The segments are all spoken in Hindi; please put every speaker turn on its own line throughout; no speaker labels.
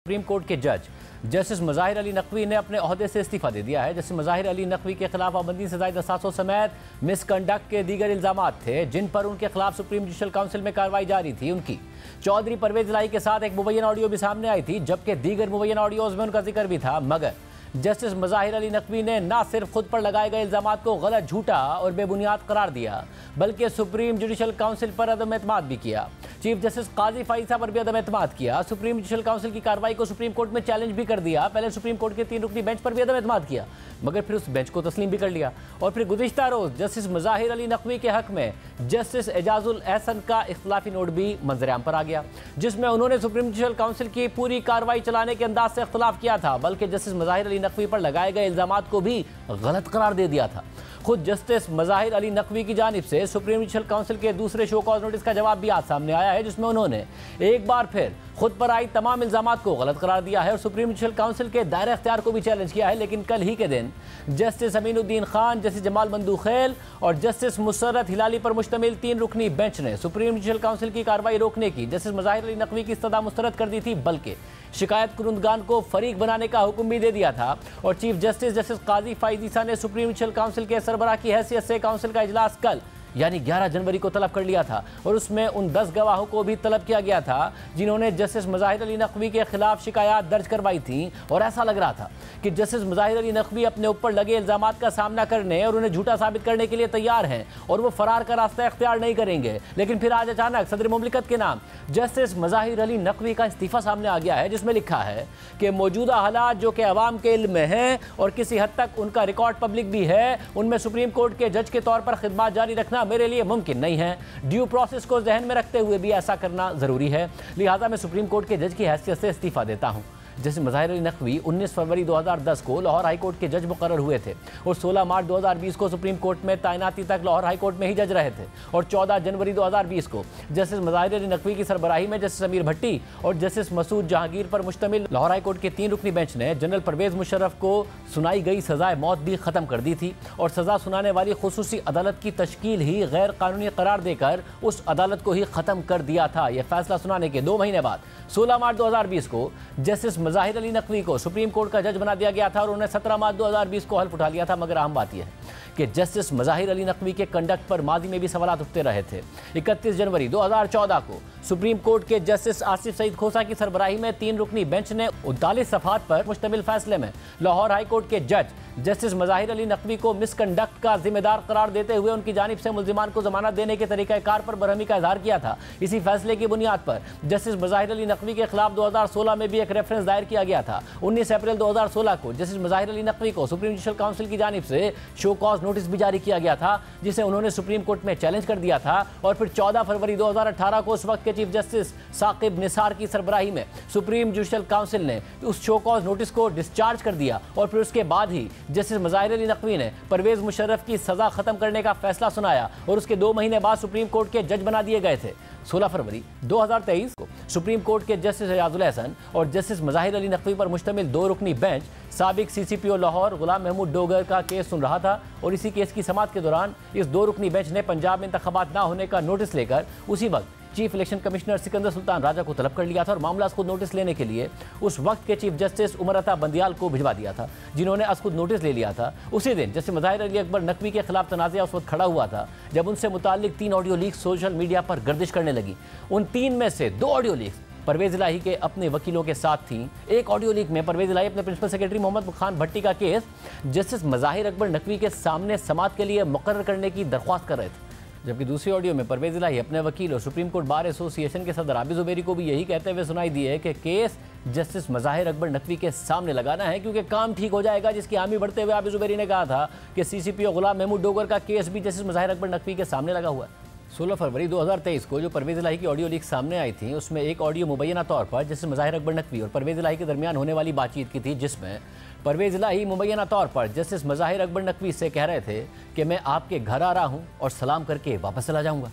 सुप्रीम कोर्ट के जज जस्टिस मज़ाहिर अली नकवी ने अपने ओहदे से इस्तीफा दे दिया है। जस्टिस मज़ाहिर अली नकवी के खिलाफ पाबंदी से ज़ायद असासों समेत मिसकंडक्ट के दीगर इल्ज़ामात थे जिन पर उनके खिलाफ सुप्रीम जुडिशल काउंसिल में कार्रवाई जारी थी। उनकी चौधरी परवेज इलाही के साथ एक मुबैना ऑडियो भी सामने आई थी, जबकि दीगर मुबैना ऑडियोज़ में उनका जिक्र भी था। मगर जस्टिस मज़ाहिर अली नकवी ने न सिर्फ खुद पर लगाए गए इल्ज़ामात को गलत, झूठा और बेबुनियाद करार दिया, बल्कि सुप्रीम जुडिशल काउंसिल पर अदम एतमाद भी किया। चीफ जस्टिस काजी फाइसा पर भी अदम एतमाद किया। सुप्रीम जुडिशल काउंसिल की कार्रवाई को सुप्रीम कोर्ट में चैलेंज भी कर दिया। पहले सुप्रीम कोर्ट के 3 रुकनी बेंच पर भी अदम एतमाद किया, मगर फिर उस बेंच को तस्लीम भी कर लिया। और फिर गुज़िश्ता रोज़ जस्टिस मज़ाहिर अली नकवी के हक में जस्टिस एजाजुल एहसन का इख्तिलाफी नोट भी मंजर-ए-आम पर आ गया, जिसमें उन्होंने सुप्रीम जुडिशल काउंसिल की पूरी कार्रवाई चलाने के अंदाज से इख्तिलाफ किया था, बल्कि जस्टिस मज़ाहिर अली नकवी पर लगाए गए इल्ज़ामात को भी गलत करार दे दिया था। खुद जस्टिस मज़ाहिर अली नकवी की जानिब से सुप्रीम जुडिशल काउंसिल के दूसरे शो कॉज नोटिस का जवाब भी आज सामने आया है, जिसमें उन्होंने एक बार फिर खुद पर आई तमाम इल्ज़ामात को गलत करार दिया है और सुप्रीम जुडिशल काउंसिल के दायरे इख्तियार को भी चैलेंज किया है। लेकिन कल ही के दिन जस्टिस अमीनुद्दीन खान, जस्टिस जमाल बंदूखेल और जस्टिस मुसर्रत हिलाली पर मुश्तमिल 3 रुकनी बेंच ने सुप्रीम जुडिशल काउंसिल की कार्रवाई रोकने की जस्टिस मज़ाहिर अली नकवी की इस्तदा मुस्तरद कर दी थी, बल्कि शिकायत कुरुंदगान को फरीक बनाने का हुक्म भी दे दिया था। और चीफ जस्टिस जस्टिस काजी फाइजीसा ने सुप्रीम जुडिशल काउंसिल के सरबराह की हैसियत से काउंसिल का इजलास कल यानी 11 जनवरी को तलब कर लिया था और उसमें उन 10 गवाहों को भी तलब किया गया था जिन्होंने जस्टिस मज़ाहिर अली नकवी के खिलाफ शिकायत दर्ज करवाई थी। और ऐसा लग रहा था कि जस्टिस मज़ाहिर अली नकवी अपने ऊपर लगे इल्ज़ामात का सामना करने और उन्हें झूठा साबित करने के लिए तैयार हैं और वो फरार का रास्ता इख्तियार नहीं करेंगे। लेकिन फिर आज अचानक सदर मुमलिकत के नाम जस्टिस मज़ाहिर अली नकवी का इस्तीफ़ा सामने आ गया है, जिसमें लिखा है कि मौजूदा हालात जो कि अवाम के इल्म में हैं और किसी हद तक उनका रिकॉर्ड पब्लिक भी है, उनमें सुप्रीम कोर्ट के जज के तौर पर खिदमत जारी रखना मेरे लिए मुमकिन नहीं है। ड्यू प्रोसेस को जहन में रखते हुए भी ऐसा करना ज़रूरी है, लिहाजा मैं सुप्रीम कोर्ट के जज की हैसियत से इस्तीफ़ा देता हूँ। जस्टिस मज़ाहिर अली नकवी 19 फरवरी 2010 को लाहौर हाई कोर्ट के जज मुकर्रर हुए थे और 16 मार्च 2020 को सुप्रीम कोर्ट में तैनाती तक लाहौर हाई कोर्ट में ही जज रहे थे। और 14 जनवरी 2020 को जस्टिस मज़ाहिर अली नकवी की सरबराही में जस्टिस अमीर भट्टी और जस्टिस मसूद जहांगीर पर मुश्तमिल लाहौर हाई कोर्ट के 3 रुकनी बेंच ने जनरल परवेज मुशर्रफ को सुनाई गई सजाए मौत भी ख़त्म कर दी थी और सज़ा सुनाने वाली खुसूसी अदालत की तश्कील ही गैर कानूनी करार देकर उस अदालत को ही ख़त्म कर दिया था। यह फैसला सुनाने के 2 महीने बाद 16 मार्च 2020 को जस्टिस मज़ाहिर अली नकवी को सुप्रीम कोर्ट का जज बना दिया गया था और उन्हें 17 मार्च 2020 को हल्फ उठा लिया था। मगर अहम बात यह है कि जस्टिस मज़ाहिर अली नकवी के कंडक्ट पर माजी में भी सवालात उठते रहे थे। 31 जनवरी 2014 को सुप्रीम कोर्ट के जस्टिस आसिफ सईद खोसा की सरबराही में 3 रुकनी बेंच ने 39 सफ़हात पर मुश्तमिल फैसले में लाहौर हाई कोर्ट के जज जस्टिस मज़ाहिर अली नकवी को मिसकंडक्ट का जिम्मेदार करार देते हुए उनकी जानिब से मुल्जिमान को जमानत देने के तरीक़ाकार पर बरहमी का इजहार किया था। इसी फैसले की बुनियाद पर जस्टिस मज़ाहिर अली नकवी के खिलाफ 2016 में भी एक रेफरेंस दायर किया गया था। 19 अप्रैल 2016 को जस्टिस मज़ाहिर अली नकवी को सुप्रीम जुडिशल काउंसिल की जानिब से शो कॉज नोटिस भी जारी किया गया था, जिसे उन्होंने सुप्रीम कोर्ट में चैलेंज कर दिया था। और फिर 14 फरवरी 2018 को उस वक्त के चीफ जस्टिस साकिब निसार की सरबराही में सुप्रीम जुडिशल काउंसिल ने उस शो कॉज नोटिस को डिस्चार्ज कर दिया और फिर उसके बाद ही जस्टिस मज़ाहिर अली नकवी ने परवेज मुशर्रफ की सज़ा ख़त्म करने का फैसला सुनाया और उसके 2 महीने बाद सुप्रीम कोर्ट के जज बना दिए गए थे। 16 फरवरी 2023 को सुप्रीम कोर्ट के जस्टिस एजाजुल एहसन और जस्टिस मज़ाहिर अली नकवी पर मुश्तमिल 2 रुकनी बेंच साबिक CCPO लाहौर गुलाम महमूद डोगर का केस सुन रहा था और इसी केस की समाअत के दौरान इस 2 रुकनी बेंच ने पंजाब में इंतखाबात ना होने का नोटिस लेकर उसी वक्त chief election commissioner Sikandar Sultan Raja को तलब कर लिया था और मामला खुद नोटिस लेने के लिए उस वक्त के चीफ जस्टिस उमर अता बंदियाल को भिजवा दिया था, जिन्होंने खुद नोटिस ले लिया था। उसी दिन जस्टिस मज़ाहिर अली अकबर नकवी के खिलाफ तनाज़ा उस वक्त खड़ा हुआ था जब उनसे मुताल्लिक 3 ऑडियो लीक सोशल मीडिया पर गर्दिश करने लगी। उन 3 में से 2 ऑडियो लीक्स परवेज इलाही के अपने वकीलों के साथ थी। एक ऑडियो लीक में परवेज इलाही अपने प्रिंसिपल सेक्रेटरी मोहम्मद खान भट्टी का केस जस्टिस मज़ाहिर अकबर नकवी के सामने समाअत के लिए मुकर्रर करने की दरख्वास्त कर रहे थे, जबकि दूसरी ऑडियो में परवेज इलाही अपने वकील और सुप्रीम कोर्ट बार एसोसिएशन के सदर आबिद ज़ुबैरी को भी यही कहते हुए सुनाई दिए कि केस जस्टिस मज़ाहिर अकबर नकवी के सामने लगाना है क्योंकि काम ठीक हो जाएगा, जिसकी हामी बढ़ते हुए आबिद ज़ुबैरी ने कहा था कि CCPO गुलाम महमूद डोगर का केस भी जस्टिस मज़ाहिर अकबर नकवी के सामने लगा हुआ है। 16 फरवरी 2023 को जो परवेज इलाही की ऑडियो लीक सामने आई थी, उसमें एक ऑडियो मुबैना तौर पर जस्टिस मज़ाहिर अकबर नकवी और परवेज इलाही के दरमियान होने वाली बातचीत की थी, जिसमें परवेज इलाही मुबैना तौर पर जस्टिस मज़ाहिर अकबर नकवी से कह रहे थे कि मैं आपके घर आ रहा हूँ और सलाम करके वापस चला जाऊँगा।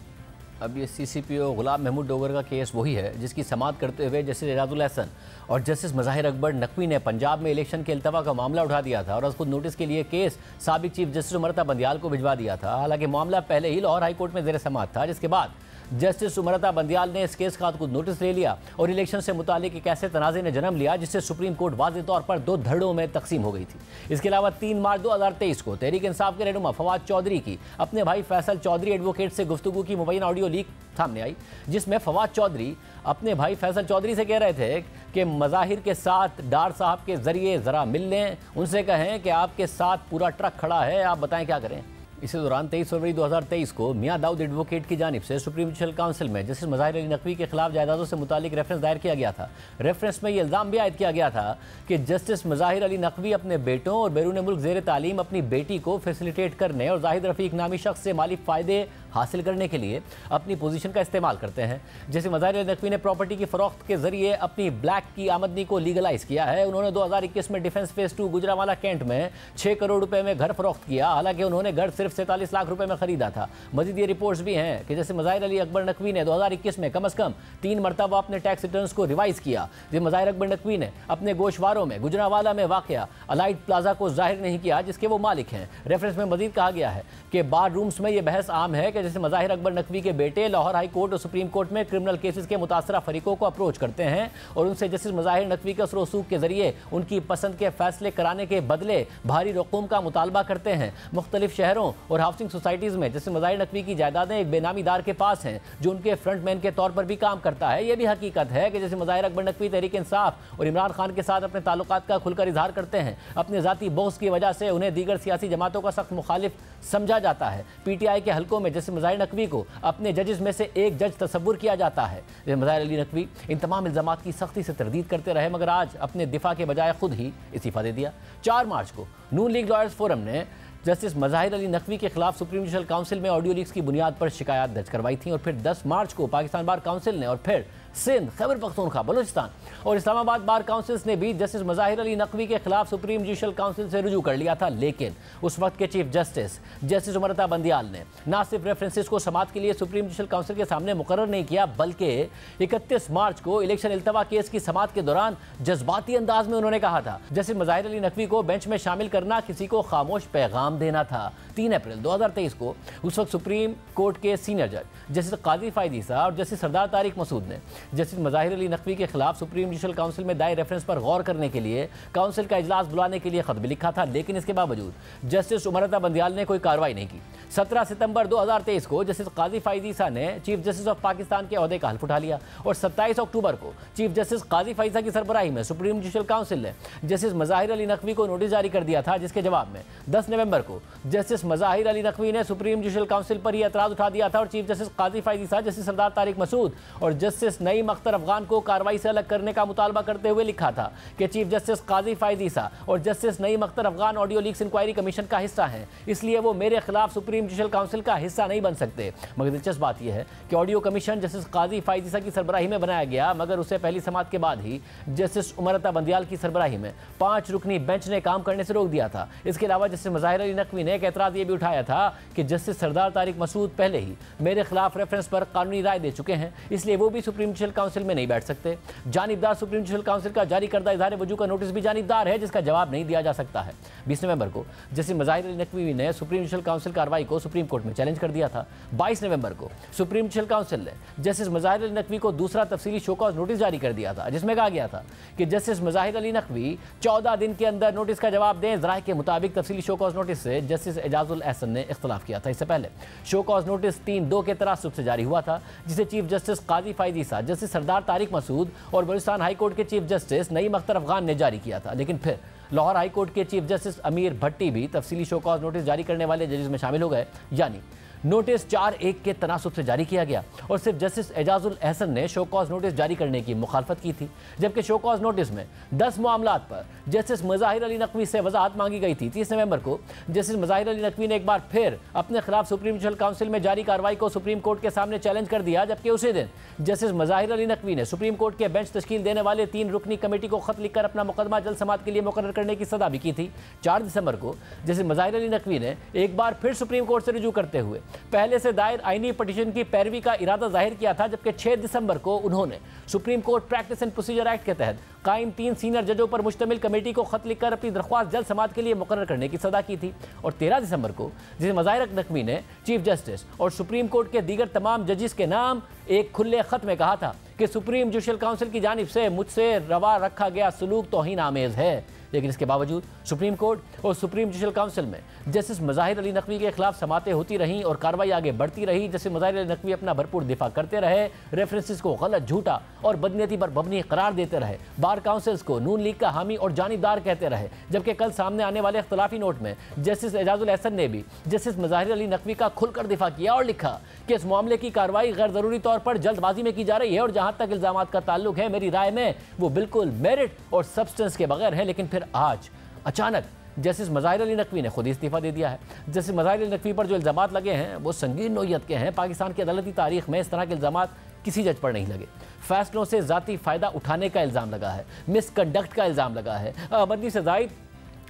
अब ये CCPO गुलाम महमूद डोगर का केस वही है जिसकी समाअत करते हुए जस्टिस एजाजुल एहसन और जस्टिस मज़ाहिर अकबर नकवी ने पंजाब में इलेक्शन के इल्तवा का मामला उठा दिया था और खुद नोटिस के लिए केस साबिक चीफ जस्टिस उमर अता बंदियाल को भिजवा दिया था। हालांकि मामला पहले ही लाहौर हाई कोर्ट में ज़ेर समाअत था, जिसके बाद जस्टिस सुमरता बंदियाल ने इस केस का खुद नोटिस ले लिया और इलेक्शन से मुतालिक एक ऐसे तनाज़े ने जन्म लिया जिससे सुप्रीम कोर्ट वाज़ेह तौर पर 2 धड़ों में तकसीम हो गई थी। इसके अलावा 3 मार्च 2023 को तहरीक इंसाफ के रहनुमा फवाद चौधरी की अपने भाई फैसल चौधरी एडवोकेट से गुफ्तगू की मुबैना ऑडियो लीक सामने आई, जिसमें फवाद चौधरी अपने भाई फैसल चौधरी से कह रहे थे कि मज़ाहिर के साथ डार साहब के जरिए ज़रा मिल लें, उनसे कहें कि आपके साथ पूरा ट्रक खड़ा है, आप बताएं क्या करें। इसी दौरान 23 फरवरी 2023 को मियां दाऊद एडवोकेट की जानिब से सुप्रीम जुडिशल काउंसिल में जस्टिस मज़ाहिर अली नकवी के खिलाफ जायदादों से मुतालिक रेफरेंस दायर किया गया था। रेफरेंस में ये इल्ज़ाम भी आयद किया गया था कि जस्टिस मज़ाहिर अली नकवी अपने बेटों और बैरून मुल्क ज़ेर तालीम अपनी बेटी को फैसिलिटेट करने और जाहिद रफ़ीक नामी शख्स से माली फ़ायदे हासिल करने के लिए अपनी पोजीशन का इस्तेमाल करते हैं। जैसे मज़ाहिर अली नकवी ने प्रॉपर्टी की फ़रोख्त के जरिए अपनी ब्लैक की आमदनी को लीगलाइज किया है। उन्होंने 2021 में डिफेंस फेज़ 2 गुजरावाला कैंट में 6 करोड़ रुपए में घर फरोख्त किया, हालांकि उन्होंने घर सिर्फ 47 लाख रुपए में खरीदा था। मजीद ये रिपोर्ट्स भी हैं कि जैसे मज़ाहिर अली अकबर नकवी ने 2021 में कम से कम 3 मरतबा अपने टैक्स रिटर्न्स को रिवाइज किया। जब मज़ाहिर अकबर नकवी ने अपने गोशवारों में गुजरावाला में वाक़या अलाइड प्लाजा को जाहिर नहीं किया जिसके वो मालिक हैं। रेफरेंस में मजीद कहा गया है कि बार रूम्स में यह बहस आम है कि जैसे मज़ाहिर अकबर नकवी के बेटे लाहौर हाई कोर्ट और सुप्रीम कोर्ट में क्रिमिनल केसेस के मुतासरा फरीकों को अप्रोच करते हैं और उनसे जस्टिस मज़ाहिर नकवी के असर रसूख के जरिए उनकी पसंद के फैसले कराने के बदले भारी रकूम का मुतालबा करते हैं। मुख्तलिफ शहरों और हाउसिंग सोसाइटीज़ में जस्टिस मज़ाहिर नकवी की जायदादें एक बेनामीदार के पास हैं जो उनके फ्रंटमैन के तौर पर भी काम करता है। यह भी हकीकत है कि जैसे मज़ाहिर अकबर नकवी तहरीक इंसाफ और इमरान खान के साथ अपने ताल्लुकात का खुलकर इजहार करते हैं। अपने ज़ाती बोस की वजह से उन्हें दीगर सियासी जमातों का सख्त मुखालिफ समझा जाता है। PTI के हलकों में जैसे मज़ाहिर नकवी को अपने जजेस में से एक जज तस्वुर किया जाता है। मज़ाहिर अली नकवी इन तमाम इल्ज़ामात की सख्ती से तरदीद करते रहे मगर आज अपने दिफा के बजाय खुद ही इस्तीफ़ा दे दिया। 4 मार्च को नून लीग लॉयर्स फोरम ने जस्टिस मज़ाहिर अली नकवी के खिलाफ सुप्रीम जुडिशल काउंसिल में ऑडियो लीक्स की बुनियाद पर शिकायत दर्ज करवाई थी और फिर 10 मार्च को पाकिस्तान बार काउंसिल ने और फिर सिंध, खैबर पख्तूनख्वा, बलूचिस्तान और इस्लामाबाद बार काउंसिल्स ने भी जस्टिस मज़ाहिर अली नकवी के खिलाफ सुप्रीम जुडिशल काउंसिल से रुजू कर लिया था। लेकिन उस वक्त के chief justice justice Sumrata Bandial ने ना सिर्फ रेफरेंसेस को समाअत के लिए सुप्रीम जुडिशल काउंसिल के सामने मुकर्रर नहीं किया बल्कि 31 मार्च को इलेक्शन इल्तवा केस की समाअत के दौरान जज्बाती अंदाज में उन्होंने कहा था जस्टिस मज़ाहिर अली नकवी को बेंच में शामिल करना किसी को खामोश पैगाम देना था। 3 अप्रैल 2023 को उस वक्त सुप्रीम कोर्ट के सीनियर जज जस्टिस काजी फायद ईसा और जस्टिस सरदार तारिक मसूद ने जस्टिस मज़ाहिर अली नकवी के खिलाफ सुप्रीम जुडिशल काउंसिल में दायर रेफरेंस पर गौर करने के लिए काउंसिल का इजलास बुलाने के लिए खत भी लिखा था। लेकिन इसके बावजूद जस्टिस सुमरता बंदियाल ने कोई कार्रवाई नहीं की। 17 सितंबर 2023 को जस्टिस काजी फायद ईसा ने चीफ जस्टिस ऑफ पाकिस्तान के ओहदे का हल्फ उठा लिया और 27 अक्टूबर को चीफ जस्टिस काजी फायद ईसा की सरबराही में सुप्रीम जुडिशल काउंसिल ने जस्टिस मज़ाहिर अली नकवी को नोटिस जारी कर दिया था, जिसके जवाब में 10 नवंबर को जस्टिस मज़ाहिर अली नकवी ने सुप्रीम जुडिशल काउंसिल पर यह एतराज़ उठा दिया था और चीफ जस्टिस काजी फायद ईसा, जस्टिस सरदार तारिक मसूद और जस्टिस नईम अख्तर अफगान को कार्रवाई से अलग करने का मुतालबा करते हुए लिखा था कि चीफ जस्टिस काजी फायद ईसा और justice Naeem Akhtar Afghan audio leaks inquiry commission का हिस्सा हैं, इसलिए वो मेरे खिलाफ सुप्रीम जुडिशल काउंसिल का हिस्सा नहीं बन सकते। मगर दिलचस्प बात यह है कि ऑडियो कमीशन जस्टिस काजी फायद ईसा की सरबराही में बनाया गया मगर उसे पहली समाअत के बाद ही जस्टिस उमरता बंदियाल की सरबराही में 5 रुकनी बेंच ने काम करने से रोक दिया था। इसके अलावा जस्टिस मज़ाहिर अली नकवी ने एक एतराज़ ये भी उठाया था कि जस्टिस सरदार तारिक मसूद पहले ही मेरे खिलाफ रेफरेंस पर कानूनी राय दे चुके हैं, इसलिए वो भी सुप्रीम जुडिशल काउंसिल में नहीं बैठ सकते। जानिबदार सुप्रीम जुडिशल काउंसिल का जारी करदा इज़हार वजूह का नोटिस भी जानिबदार है जिसका जवाब नहीं दिया जा सकता है। 20 नवंबर को जस्टिस मज़ाहिर अली नकवी ने सुप्रीम जुडिशल काउंसिल कार्रवाई को सुप्रीम कोर्ट में चैलेंज कर दिया था। 22 नवंबर को सुप्रीम जुडिशल काउंसिल ने जस्टिस मज़ाहिर अली नकवी को दूसरा तफसीली शोकॉज नोटिस जारी कर दिया था जिसमें कहा गया था कि जस्टिस मज़ाहिर अली नकवी 14 दिन के अंदर नोटिस का जवाब दें। ज़राए के मुताबिक तफसीली शोकॉज नोटिस से जस्टिस एजाजुल एहसन ने इख्तलाफ किया था। इससे पहले शोकॉज नोटिस 3-2 के तनासुब से जारी हुआ था जिसे चीफ जस्टिस काजी फायद ईसा, जस्टिस सरदार तारिक मसूद और बलूचिस्तान हाई कोर्ट के चीफ जस्टिस नईम अख्तर अफगान ने जारी किया था। लेकिन फिर लाहौर हाई कोर्ट के चीफ जस्टिस अमीर भट्टी भी तफसीली शोकॉज नोटिस जारी करने वाले जजेस में शामिल हो गए, यानी नोटिस 4-1 के तनासुब से जारी किया गया और सिर्फ जस्टिस एजाजुल एहसन ने शोकॉज नोटिस जारी करने की मुखालफत की थी, जबकि शोकॉज नोटिस में 10 मामलात पर जस्टिस मज़ाहिर अली नकवी से वजाहत मांगी गई थी। 30 नवंबर को जस्टिस मज़ाहिर अली नकवी ने एक बार फिर अपने खिलाफ सुप्रीम जुडिशल काउंसिल में जारी कार्रवाई को सुप्रीम कोर्ट के सामने चैलेंज कर दिया, जबकि उसी दिन जस्टिस मज़ाहिर अली नकवी ने सुप्रीम कोर्ट के बेंच तश्कील देने वाले 3 रुकनी कमेटी को खत लिखकर अपना मुकदमा जल्द समाअत के लिए मुकर्रर करने की सदा भी की थी। 4 दिसंबर को जस्टिस मज़ाहिर अली नकवी ने एक बार फिर सुप्रीम कोर्ट से रुजू करते हुए पहले से दायर आईनी पिटीशन की पैरवी का इरादा जाहिर किया था, जबकि 6 दिसंबर को उन्होंने supreme court practice and procedure act के तहत कायम 3 सीनियर जजों पर मुश्तमिल कमेटी को खत लिखकर अपनी दरख्वास्त जल्द समाअत के लिए मुकर्रर करने की सदा की थी। और 13 दिसंबर को जिसे मज़ाहिर नकवी ने चीफ जस्टिस और सुप्रीम कोर्ट के दीगर तमाम जजिस के नाम एक खुले खत में कहा था कि सुप्रीम जुडिशल काउंसिल की जानिब से मुझसे रवा रखा गया सलूक तौहीन आमेज है। लेकिन इसके बावजूद सुप्रीम कोर्ट और सुप्रीम जुडिशल काउंसिल में जस्टिस मज़ाहिर अली नकवी के खिलाफ समातें होती रहीं और कार्रवाई आगे बढ़ती रही। जस्टिस मज़ाहिर अली नकवी अपना भरपूर दिफा करते रहे, रेफरेंसेस को गलत, झूठा और बदनीयती पर मबनी करार देते रहे, बार काउंसिल्स को नून लीग का हामी और जानिबदार कहते रहे। जबकि कल सामने आने वाले इख्तलाफी नोट में जस्टिस एजाजुल एहसन ने भी जस्टिस मज़ाहिर अली नकवी का खुलकर दिफा किया और लिखा कि इस मामले की कार्रवाई गैर ज़रूरी तौर पर जल्दबाजी में की जा रही है और जहाँ तक इल्ज़ाम का ताल्लुक है, मेरी राय में वो बिल्कुल मेरिट और सब्सटेंस के बगैर है। लेकिन फिर आज अचानक जस्टिस मज़ाहिर अली नकवी ने खुद ही इस्तीफा दे दिया है। जस्टिस मज़ाहिर अली नकवी पर जो इल्ज़ामात लगे हैं वो संगीन नौयत के हैं। पाकिस्तान की अदालती तारीख में इस तरह के इल्ज़ामात किसी जज पर नहीं लगे। फैसलों से ज़ाती फ़ायदा उठाने का इल्ज़ाम लगा है, मिसकंडक्ट का इल्ज़ाम लगा है, पाबंदी से ज़ायद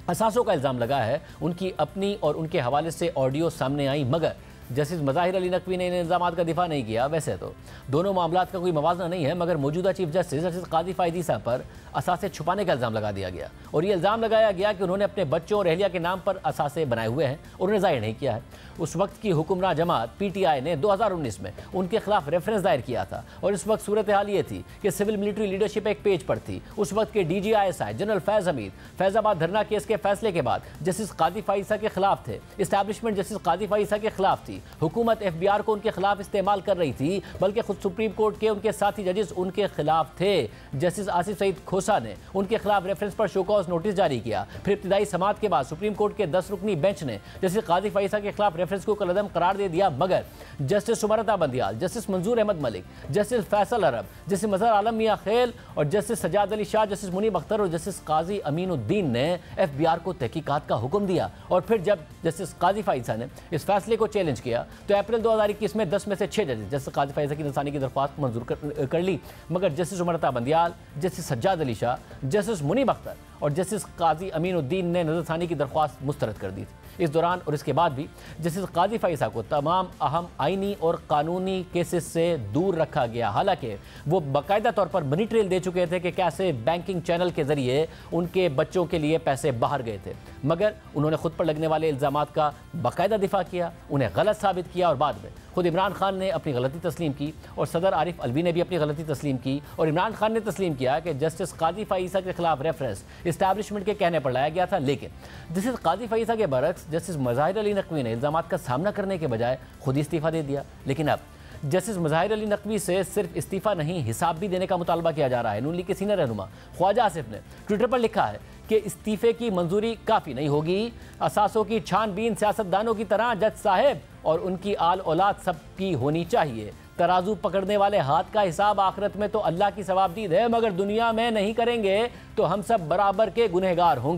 असासों का इल्ज़ाम लगा है। उनकी अपनी और उनके हवाले से ऑडियो सामने आई, मगर जस्टिस मज़ाहिर अली नकवी ने इन इल्ज़ामात का दिफा नहीं किया। वैसे तो दोनों मामलात का कोई मवाजना नहीं है, मगर मौजूदा चीफ जस्टिस काजी फ़ायदी साहब पर असासे छुपाने का इल्ज़ाम लगा दिया गया और ये इल्ज़ाम लगाया गया कि उन्होंने अपने बच्चों और अहलिया के नाम पर असासे बनाए हुए हैं और उन्हें ज़ाहिर नहीं किया है। उस वक्त की हुक्मरान जमात PTI ने 2019 में उनके खिलाफ रेफरेंस दायर किया था और इस वक्त सूरत हाल ये थी कि सिविल मिलिट्री लीडरशिप एक पेज पर थी। उस वक्त के DGISI जनरल फैज़ हमीद फैज़ाबाद धरना केस के फैसले के बाद जस्टिस काजी फ़ायदी के खिलाफ थे, इस्टेब्लिशमेंट जस्टिस काजी फ़ायदी के खिलाफ थी, हुकूमत FBR को उनके खिलाफ इस्तेमाल कर रही थी, बल्कि खुद सुप्रीम कोर्ट के उनके साथी जजेस उनके खिलाफ थे। जस्टिस आसिफ सईद खोसा ने उनके खिलाफ रेफरेंस पर शो कॉज नोटिस जारी किया। फिर इब्तिदाई समाअत के बाद सुप्रीम कोर्ट के 10 रुकनी बेंच ने जस्टिस काजी फ़ायदी के खिलाफ रेफरेंस को कलअदम करार दे दिया, मगर जस्टिस सुमरता बंदियाल, जस्टिस मंजूर अहमद मलिक, जस्टिस फैसल अरब, जस्टिस मजहर आलम मियां खेल और जस्टिस सजाद अली शाह, जस्टिस मुनीब अख्तर और जस्टिस काजी अमीनुद्दीन ने FBR को तहकीकात का हुक्म दिया। और फिर जब जस्टिस काजी फ़ायदी ने इस फैसले को चैलेंज किया तो अप्रैल 2021 में 10 में से 6 जजेस जस्टिस काजी फ़ायदी की नसानी की दरख्वास्त मंजूर कर ली, मगर justice Sumrata Bandial, justice Sajjad Ali Shah, justice Munib Akhtar और जस्टिस काजी अमीनुद्दीन ने नज़रसानी की दरख्वास्त मुस्तरद कर दी थी। इस दौरान और इसके बाद भी जस्टिस काजी फ़ायदी को तमाम अहम आइनी और कानूनी केसेस से दूर रखा गया। हालांकि वो बाकायदा तौर पर मनी ट्रेल दे चुके थे कि कैसे बैंकिंग चैनल के ज़रिए उनके बच्चों के लिए पैसे बाहर गए थे, मगर उन्होंने खुद पर लगने वाले इल्ज़ामात का बाकायदा दिफा किया, उन्हें गलत साबित किया और बाद में खुद इमरान खान ने अपनी गलती तस्लीम की और सदर आरिफ अलवी ने भी अपनी गलती तस्लीम की और इमरान खान ने तस्लीम किया कि जस्टिस काजी फ़ायदी के खिलाफ रेफरेंस इस्टेब्लिशमेंट के कहने पर लाया गया था। लेकिन जस्टिस काजी फ़ायदी के बरक्स जस्टिस मज़ाहिर अली नकवी ने इल्ज़ामात का सामना करने के बजाय खुद ही इस्तीफ़ा दे दिया। लेकिन अब जस्टिस मज़ाहिर अली नकवी से सिर्फ इस्तीफ़ा नहीं, हिसाब भी देने का मुतालबा किया जा रहा है। नून लीग के सीनियर रहनुमा ख्वाजा आसिफ ने ट्विटर पर लिखा है कि इस्तीफ़े की मंजूरी काफ़ी नहीं होगी, असासों की छानबीन सियासतदानों की तरह जज साहब और उनकी आल औलाद सबकी होनी चाहिए। तराजू पकड़ने वाले हाथ का हिसाब आखिरत में तो अल्लाह की सवाबदीद है, मगर दुनिया में नहीं करेंगे तो हम सब बराबर के गुनहगार होंगे।